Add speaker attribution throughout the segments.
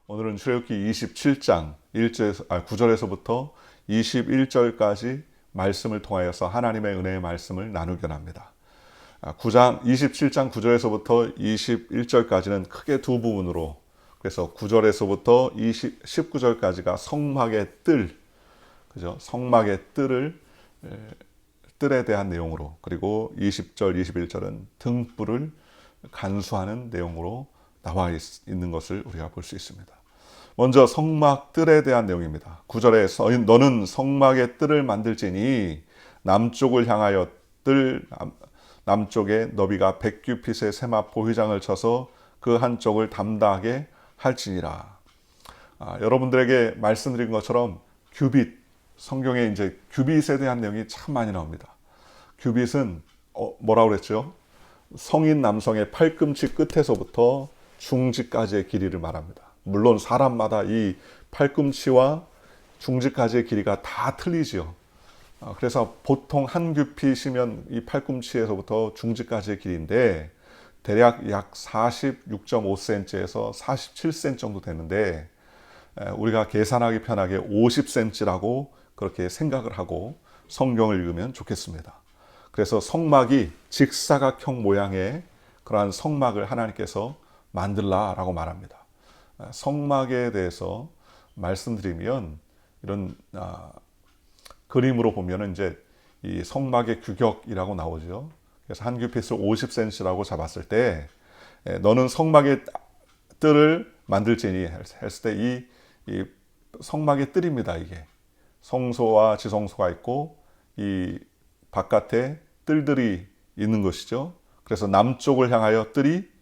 Speaker 1: 오늘은 출애굽기 27장 9절에서부터 21절까지 말씀을 통하여서 하나님의 은혜의 말씀을 나누게 합니다. 27장 9절에서부터 21절까지는 크게 두 부분으로, 그래서 9절에서부터 19절까지가 성막의 뜰, 그죠? 성막의 뜰에 대한 내용으로, 그리고 20절, 21절은 등불을 간수하는 내용으로 나와 있는 것을 우리가 볼 수 있습니다. 먼저 성막 뜰에 대한 내용입니다. 9절에 너는 성막의 뜰을 만들지니 남쪽을 향하여 뜰 남쪽에 너비가 100규빗의 세마포 휘장을 쳐서 그 한쪽을 담당하게 할지니라. 여러분들에게 말씀드린 것처럼 규빗, 성경에 이제 규빗에 대한 내용이 참 많이 나옵니다. 규빗은 뭐라고 그랬죠? 성인 남성의 팔꿈치 끝에서부터 중지까지의 길이를 말합니다. 물론 사람마다 이 팔꿈치와 중지까지의 길이가 다 틀리지요. 그래서 보통 한 규빗이면 이 팔꿈치에서부터 중지까지의 길이인데 대략 약 46.5cm에서 47cm 정도 되는데, 우리가 계산하기 편하게 50cm라고 그렇게 생각을 하고 성경을 읽으면 좋겠습니다. 그래서 성막이 직사각형 모양의 그러한 성막을 하나님께서 만들라라고 말합니다. 성막에 대해서 말씀드리면 이런 그림으로 보면은 이제 이 성막의 규격이라고 나오죠. 그래서 한 규빗을 50cm라고 잡았을 때 너는 성막의 뜰을 만들지니 했을 때 이 성막의 뜰입니다. 이게 성소와 지성소가 있고 이 바깥에 뜰들이 있는 것이죠. 그래서 남쪽을 향하여 뜰이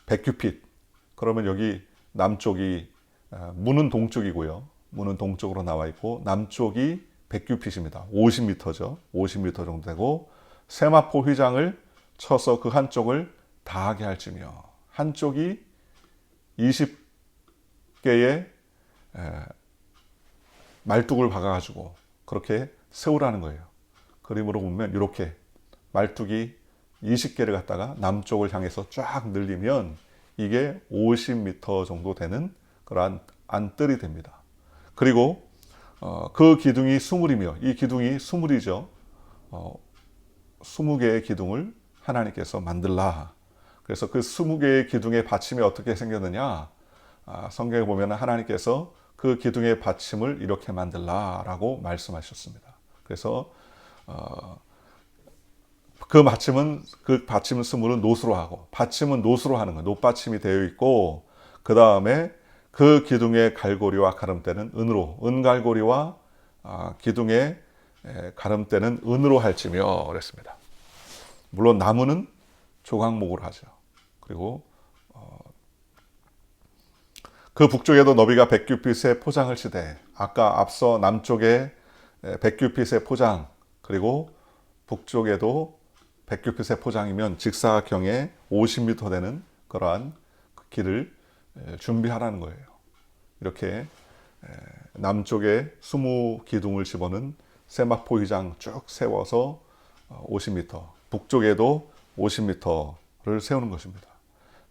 Speaker 1: 100규빗. 그러면 여기 남쪽이 문은 동쪽이고요. 문은 동쪽으로 나와 있고 남쪽이 100규빗입니다. 50m죠. 50m 정도 되고 세마포 휘장을 쳐서 그 한쪽을 다하게 할지며, 한쪽이 20개의 말뚝을 박아가지고 그렇게 세우라는 거예요. 그림으로 보면 이렇게 말뚝이 20개를 갖다가 남쪽을 향해서 쫙 늘리면 이게 50m 정도 되는 그러한 안뜰이 됩니다. 그리고 그 기둥이 수물이며, 이 기둥이 수물이죠. 20개의 기둥을 하나님께서 만들라. 그래서 그 20개의 기둥의 받침이 어떻게 생겼느냐, 성경에 보면 하나님께서 그 기둥의 받침을 이렇게 만들라라고 말씀하셨습니다. 그래서 그 받침은 스물은 노수로 하고, 받침은 노수로 하는 거예요. 노받침이 되어 있고, 그 다음에 그 기둥의 갈고리와 가름대는 은으로, 은갈고리와 기둥의 가름대는 은으로 할지며 그랬습니다. 물론 나무는 조각목으로 하죠. 그리고 그 북쪽에도 너비가 100규빗의 포장을 치되, 아까 앞서 남쪽에 100규빗의 포장, 그리고 북쪽에도 100규빗의 포장이면 직사각형의 50m 되는 그러한 길을 준비하라는 거예요. 이렇게 남쪽에 20기둥을 집어넣은 세마포 휘장 쭉 세워서 50m, 북쪽에도 50m를 세우는 것입니다.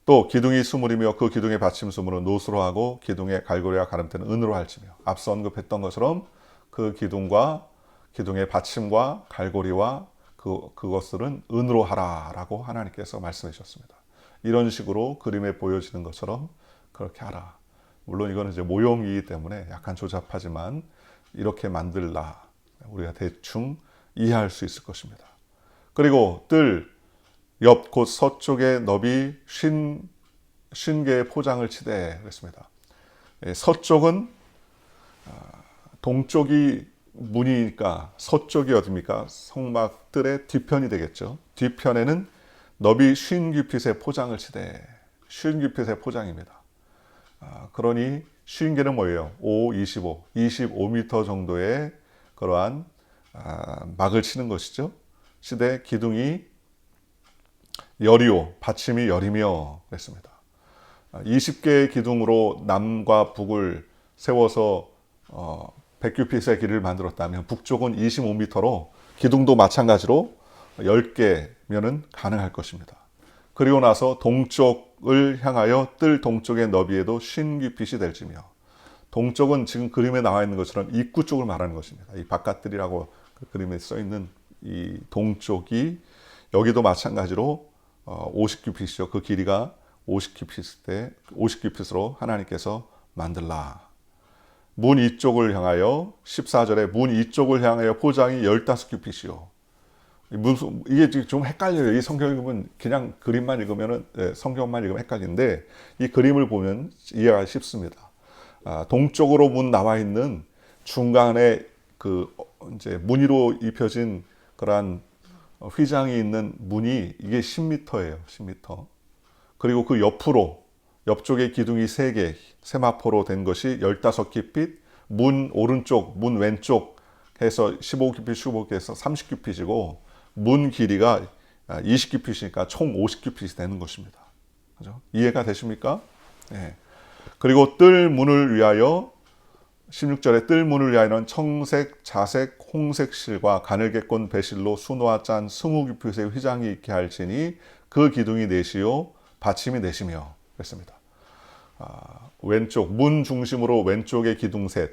Speaker 1: 또 기둥이 수물이며 그 기둥의 받침 수물은 노수로 하고 기둥의 갈고리와 가름대는 은으로 할지며, 앞서 언급했던 것처럼 그 기둥과 기둥의 받침과 갈고리와 그것들은 은으로 하라라고 하나님께서 말씀해 주셨습니다. 이런 식으로 그림에 보여지는 것처럼 그렇게 하라. 물론 이거는 이제 모형이기 때문에 약간 조잡하지만 이렇게 만들라. 우리가 대충 이해할 수 있을 것입니다. 그리고 뜰 옆 곧 서쪽에 너비 50개의 포장을 치되 그랬습니다. 서쪽은 동쪽이 문이니까 서쪽이 어디입니까? 성막 뜰의 뒤편이 되겠죠. 뒤편에는 너비 50규빗의 포장을 치되, 50규빗의 포장입니다. 그러니 50개는 뭐예요? 5, 25, 25m 정도의 그러한 막을 치는 것이죠. 시대 기둥이 열이요, 받침이 열이며 그랬습니다. 20개의 기둥으로 남과 북을 세워서 100규빗의 길을 만들었다면 북쪽은 25m로 기둥도 마찬가지로 10개면은 가능할 것입니다. 그리고 나서 동쪽 동쪽을 향하여 뜰 동쪽의 너비에도 신귀핏이 될지며. 동쪽은 지금 그림에 나와 있는 것처럼 입구 쪽을 말하는 것입니다. 이 바깥뜰이라고 그 그림에 써 있는 이 동쪽이 여기도 마찬가지로 50규빗이죠. 그 길이가 50규빗으로 하나님께서 만들라. 문 이쪽을 향하여 14절에 문 이쪽을 향하여 포장이 15규빗이요. 이게 좀 헷갈려요. 이 성경 읽으면 그냥 그림만 읽으면 성경만 읽으면 헷갈리는데 이 그림을 보면 이해가 쉽습니다. 동쪽으로 문 나와 있는 중간에 그 이제 무늬로 입혀진 그러한 휘장이 있는 문이 이게 10m예요. 10m. 그리고 그 옆쪽에 기둥이 3개, 세마포로 된 것이 15규빗, 문 오른쪽, 문 왼쪽 해서 15규빗, 15규빗에서 30규빗이고 문 길이가 20규빗이니까 총 50규빗이 되는 것입니다. 그죠? 이해가 되십니까? 네. 그리고 뜰 문을 위하여 16절에 뜰 문을 위하여는 청색, 자색, 홍색 실과 가늘게꼰 배실로 수노와 짠 20규빗의 휘장이 있게 할지니 그 기둥이 넷이요 받침이 넷이며 그랬습니다. 왼쪽 문 중심으로 왼쪽에 기둥 셋,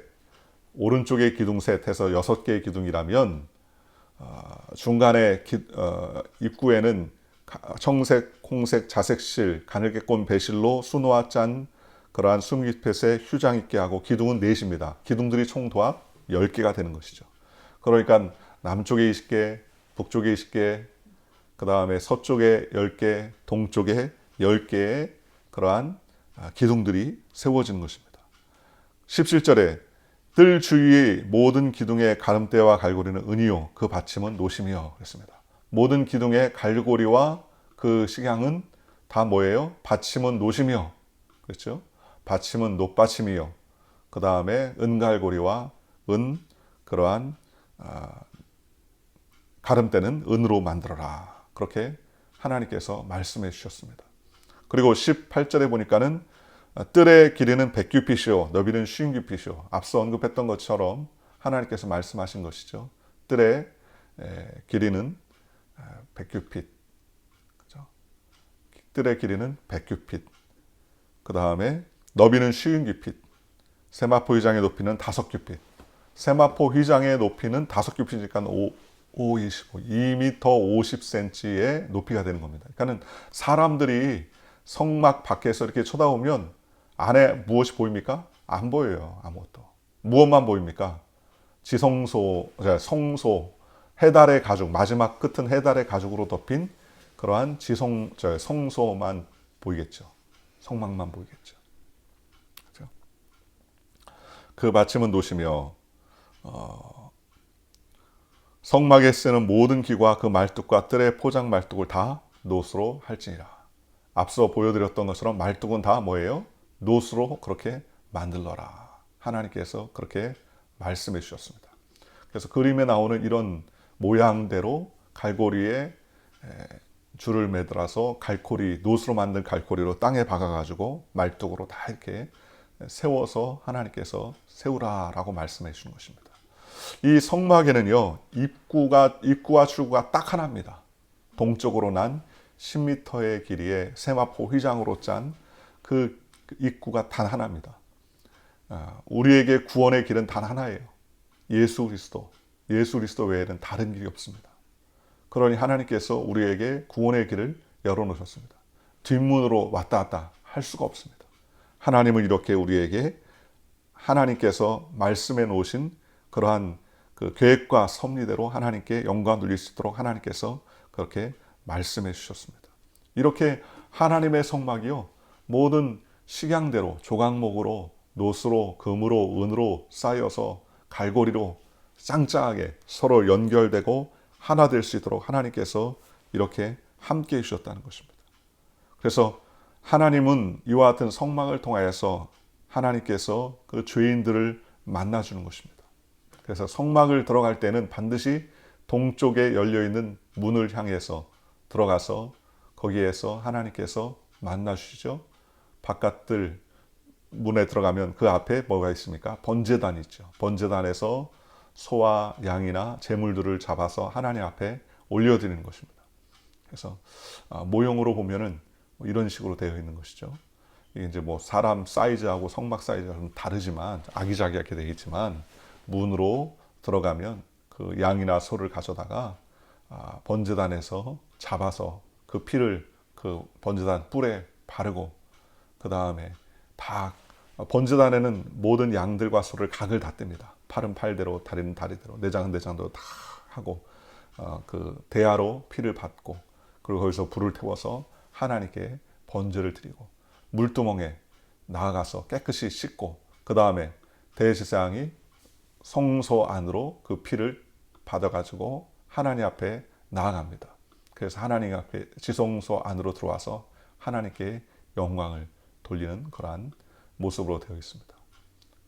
Speaker 1: 오른쪽에 기둥 셋 해서 6개의 기둥이라면 중간에 입구에는 청색, 홍색, 자색실, 가늘게꼰 배실로 수노와 짠 그러한 20규빗의 휴장 있게 하고 기둥은 넷입니다. 기둥들이 총 도합 10개가 되는 것이죠. 그러니까 남쪽에 20개, 북쪽에 20개, 그 다음에 서쪽에 10개, 동쪽에 10개의 그러한 기둥들이 세워지는 것입니다. 17절에 뜰 주위의 모든 기둥의 가름대와 갈고리는 은이요 그 받침은 노심이요 그랬습니다. 모든 기둥의 갈고리와 그 식양은 다 뭐예요? 받침은 노심이요. 그렇죠? 받침은 놋받침이요. 그 다음에 은갈고리와 그러한 가름대는 은으로 만들어라. 그렇게 하나님께서 말씀해 주셨습니다. 그리고 18절에 보니까는 뜰의 길이는 100규빗이요 너비는 50규빗이요. 앞서 언급했던 것처럼 하나님께서 말씀하신 것이죠. 뜰의 길이는 100규빗. 그죠? 뜰의 길이는 100규빗. 그 다음에 너비는 50규빗. 세마포 휘장의 높이는 5규빗. 세마포 휘장의 높이는 5규빗이니까 25, 2m 50cm의 높이가 되는 겁니다. 그러니까 사람들이 성막 밖에서 이렇게 쳐다보면 안에 무엇이 보입니까? 안 보여요. 아무것도. 무엇만 보입니까? 성소, 해달의 가죽, 마지막 끝은 해달의 가죽으로 덮인 그러한 성소만 보이겠죠. 성막만 보이겠죠. 그렇죠? 그 받침은 노시며 성막에 쓰는 모든 기과 그 말뚝과 뜰의 포장 말뚝을 다 놋으로 할지니라. 앞서 보여드렸던 것처럼 말뚝은 다 뭐예요? 놋으로 그렇게 만들어라. 하나님께서 그렇게 말씀해 주셨습니다. 그래서 그림에 나오는 이런 모양대로 갈고리에 줄을 매달아서 놋으로 만든 갈고리로 땅에 박아가지고 말뚝으로 다 이렇게 세워서 하나님께서 세우라라고 말씀해 주는 것입니다. 이 성막에는요 입구와 출구가 딱 하나입니다. 동쪽으로 난 10m의 길이의 세마포 휘장으로 짠 그 입구가 단 하나입니다. 우리에게 구원의 길은 단 하나예요. 예수 그리스도 외에는 다른 길이 없습니다. 그러니 하나님께서 우리에게 구원의 길을 열어놓으셨습니다. 뒷문으로 왔다 갔다 할 수가 없습니다. 하나님은 이렇게 우리에게 하나님께서 말씀해 놓으신 그러한 그 계획과 섭리대로 하나님께 영광 돌릴 수 있도록 하나님께서 그렇게 말씀해 주셨습니다. 이렇게 하나님의 성막이요 모든 식양대로 조각목으로 놋으로 금으로 은으로 쌓여서 갈고리로 짱짱하게 서로 연결되고 하나 될 수 있도록 하나님께서 이렇게 함께 해주셨다는 것입니다. 그래서 하나님은 이와 같은 성막을 통하여서 하나님께서 그 죄인들을 만나주는 것입니다. 그래서 성막을 들어갈 때는 반드시 동쪽에 열려있는 문을 향해서 들어가서 거기에서 하나님께서 만나주시죠. 바깥들 문에 들어가면 그 앞에 뭐가 있습니까? 번제단이 있죠. 번제단에서 소와 양이나 제물들을 잡아서 하나님 앞에 올려드리는 것입니다. 그래서 모형으로 보면은 뭐 이런 식으로 되어 있는 것이죠. 이게 이제 뭐 사람 사이즈하고 성막 사이즈가 좀 다르지만 아기자기하게 되어 있지만 문으로 들어가면 그 양이나 소를 가져다가 번제단에서 잡아서 그 피를 그 번제단 뿔에 바르고 그 다음에 다 번제단에는 모든 양들과 소를 각을 다 뗍니다. 팔은 팔대로, 다리는 다리대로, 내장은 내장대로 다 하고 그 대야로 피를 받고 그리고 거기서 불을 태워서 하나님께 번제를 드리고 물두멍에 나아가서 깨끗이 씻고 그 다음에 대제사장이 성소 안으로 그 피를 받아가지고 하나님 앞에 나아갑니다. 그래서 하나님 앞에 지성소 안으로 들어와서 하나님께 영광을 돌리는 그러한 모습으로 되어 있습니다.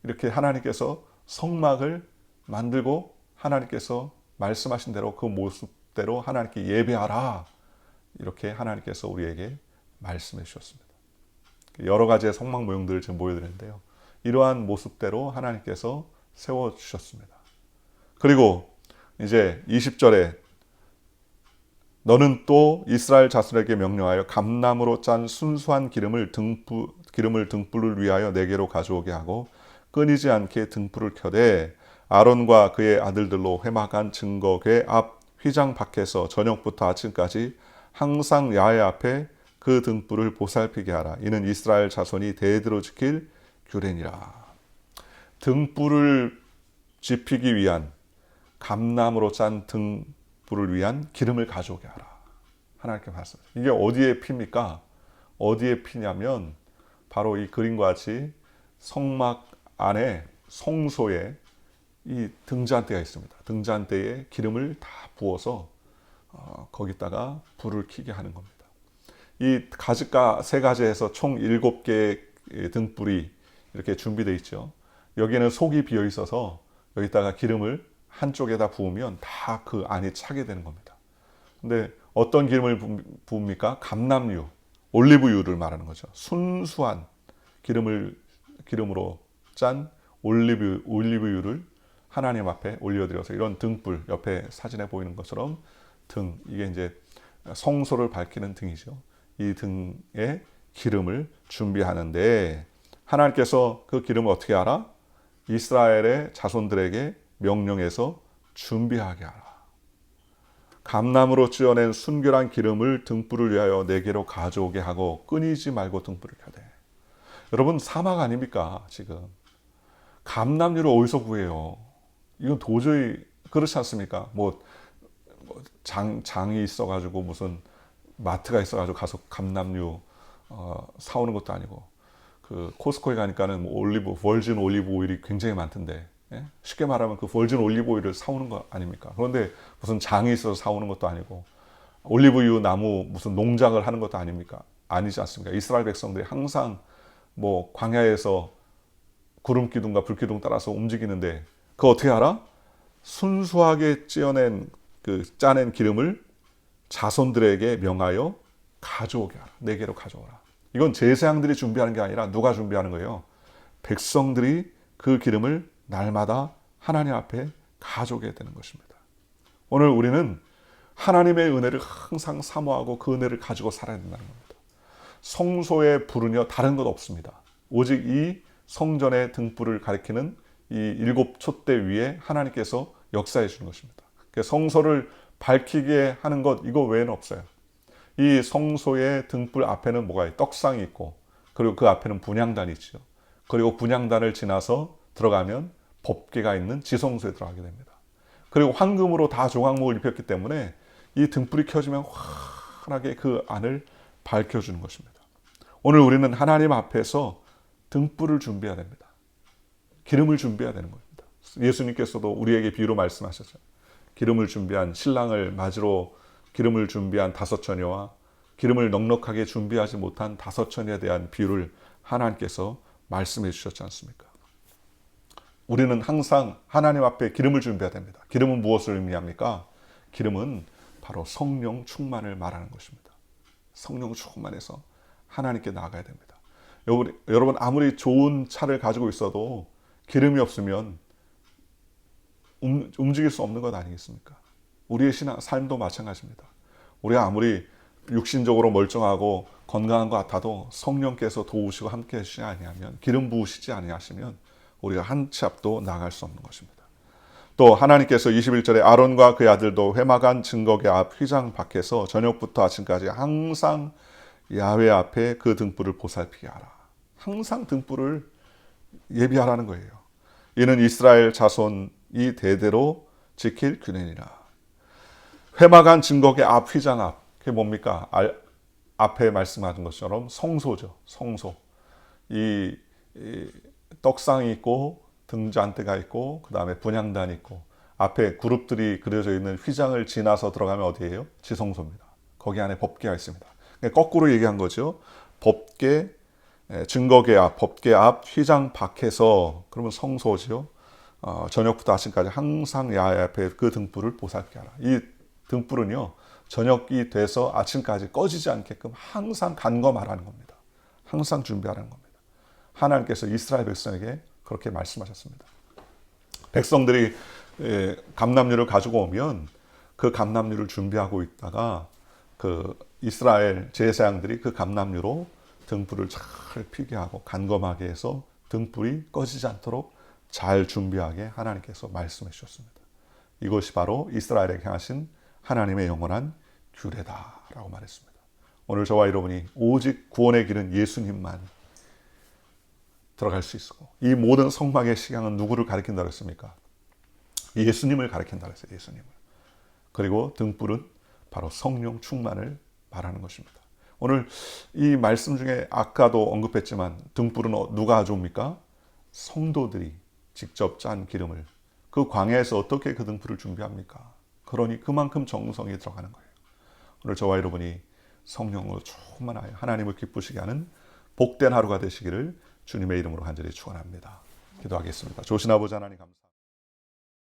Speaker 1: 이렇게 하나님께서 성막을 만들고 하나님께서 말씀하신 대로 그 모습대로 하나님께 예배하라 이렇게 하나님께서 우리에게 말씀해 주셨습니다. 여러 가지의 성막 모형들을 지금 보여드렸는데요. 이러한 모습대로 하나님께서 세워주셨습니다. 그리고 이제 20절에 너는 또 이스라엘 자손에게 명령하여 감나무로 짠 순수한 기름을 등불을 위하여 내게로 가져오게 하고 끊이지 않게 등불을 켜되 아론과 그의 아들들로 회막한 증거궤 앞 휘장 밖에서 저녁부터 아침까지 항상 야훼 앞에 그 등불을 보살피게 하라. 이는 이스라엘 자손이 대대로 지킬 규례니라. 등불을 지피기 위한 감나무로 짠 등불을 위한 기름을 가져오게 하라. 하나님께 말씀하셨습니다. 이게 어디에 핍니까? 어디에 피냐면 바로 이 그림과 같이 성막 안에 성소에 이 등잔대가 있습니다. 등잔대에 기름을 다 부어서 거기다가 불을 켜게 하는 겁니다. 이 가지가 세 가지에서 총 7개의 등불이 이렇게 준비되어 있죠. 여기에는 속이 비어 있어서 여기다가 기름을 한쪽에다 부으면 다 그 안이 차게 되는 겁니다. 근데 어떤 기름을 부읍니까? 감람유, 올리브유를 말하는 거죠. 순수한 기름으로 짠 올리브유를 하나님 앞에 올려드려서 이런 등불, 옆에 사진에 보이는 것처럼 이게 이제 성소를 밝히는 등이죠. 이 등에 기름을 준비하는데 하나님께서 그 기름을 어떻게 하라? 이스라엘의 자손들에게 명령해서 준비하게 하라. 감나무로 찌어낸 순결한 기름을 등불을 위하여 내게로 가져오게 하고 끊이지 말고 등불을 켜되. 여러분 사막 아닙니까 지금? 감람유를 어디서 구해요? 이건 도저히 그렇지 않습니까? 장이 있어가지고 무슨 마트가 있어가지고 가서 감람유 사오는 것도 아니고 그 코스코에 가니까는 버진 올리브 오일이 굉장히 많던데 쉽게 말하면 그 버진 올리브 오일을 사오는 거 아닙니까? 그런데 무슨 장이 있어서 사오는 것도 아니고 올리브유 나무 무슨 농장을 하는 것도 아닙니까? 아니지 않습니까? 이스라엘 백성들이 항상 광야에서 구름 기둥과 불 기둥 따라서 움직이는데 그거 어떻게 알아? 순수하게 짜낸 기름을 자손들에게 명하여 가져오게 하라. 내게로 가져오라. 이건 제사장들이 준비하는 게 아니라 누가 준비하는 거예요? 백성들이 그 기름을 날마다 하나님 앞에 가져오게 되는 것입니다. 오늘 우리는 하나님의 은혜를 항상 사모하고 그 은혜를 가지고 살아야 된다는 겁니다. 성소의 불은요 다른 것 없습니다. 오직 이 성전의 등불을 가리키는 이 7 촛대 위에 하나님께서 역사해 주는 것입니다. 성소를 밝히게 하는 것 이거 외에는 없어요. 이 성소의 등불 앞에는 뭐가 있어요? 떡상이 있고 그리고 그 앞에는 분향단이 있죠. 그리고 분향단을 지나서 들어가면 법궤가 있는 지성소에 들어가게 됩니다. 그리고 황금으로 다 조각목을 입혔기 때문에 이 등불이 켜지면 환하게 그 안을 밝혀주는 것입니다. 오늘 우리는 하나님 앞에서 등불을 준비해야 됩니다. 기름을 준비해야 되는 겁니다. 예수님께서도 우리에게 비유로 말씀하셨어요. 기름을 준비한 신랑을 맞으러 기름을 준비한 5처녀와 기름을 넉넉하게 준비하지 못한 5처녀에 대한 비유를 하나님께서 말씀해 주셨지 않습니까? 우리는 항상 하나님 앞에 기름을 준비해야 됩니다. 기름은 무엇을 의미합니까? 기름은 바로 성령 충만을 말하는 것입니다. 성령 충만해서 하나님께 나아가야 됩니다. 여러분 아무리 좋은 차를 가지고 있어도 기름이 없으면 움직일 수 없는 것 아니겠습니까? 우리의 삶도 마찬가지입니다. 우리가 아무리 육신적으로 멀쩡하고 건강한 것 같아도 성령께서 도우시고 함께 하시지 아니하면, 기름 부으시지 아니하시면 우리가 한 치 앞도 나갈 수 없는 것입니다. 또 하나님께서 21절에 아론과 그의 아들도 회막안 증거계 앞 휘장 밖에서 저녁부터 아침까지 항상 야훼 앞에 그 등불을 보살피게 하라. 항상 등불을 예비하라는 거예요. 이는 이스라엘 자손이 대대로 지킬 규례니라. 회막안 증거계 앞 휘장 앞, 그게 뭡니까? 앞에 말씀하신 것처럼 성소죠. 성소. 이 떡상이 있고 등잔대가 있고 그 다음에 분향단이 있고 앞에 그룹들이 그려져 있는 휘장을 지나서 들어가면 어디예요? 지성소입니다. 거기 안에 법궤가 있습니다. 거꾸로 얘기한 거죠. 법궤, 증거궤 앞, 법궤 앞 휘장 밖에서, 그러면 성소죠. 저녁부터 아침까지 항상 야훼 앞에 그 등불을 보살피게 하라. 이 등불은요, 저녁이 돼서 아침까지 꺼지지 않게끔 항상 간검하라는 겁니다. 항상 준비하라는 겁니다. 하나님께서 이스라엘 백성에게 그렇게 말씀하셨습니다. 백성들이 감람류를 가지고 오면 그 감람류를 준비하고 있다가 그 이스라엘 제사장들이 그 감람류로 등불을 잘 피게 하고 간검하게 해서 등불이 꺼지지 않도록 잘 준비하게 하나님께서 말씀해 주셨습니다. 이것이 바로 이스라엘에게 하신 하나님의 영원한 규례다라고 말했습니다. 오늘 저와 여러분이 오직 구원의 길은 예수님만 들어갈 수 있고, 이 모든 성막의 식양은 누구를 가리킨다고 했습니까? 예수님을 가리킨다고 했어요. 예수님을. 그리고 등불은 바로 성령 충만을 말하는 것입니다. 오늘 이 말씀 중에 아까도 언급했지만 등불은 누가 가져옵니까? 성도들이 직접 짠 기름을 그 광야에서 어떻게 그 등불을 준비합니까? 그러니 그만큼 정성이 들어가는 거예요. 오늘 저와 여러분이 성령으로 충만하여 하나님을 기쁘시게 하는 복된 하루가 되시기를 주님의 이름으로 간절히 축원합니다. 기도하겠습니다. 조신 아버지 하나님 감사합니다.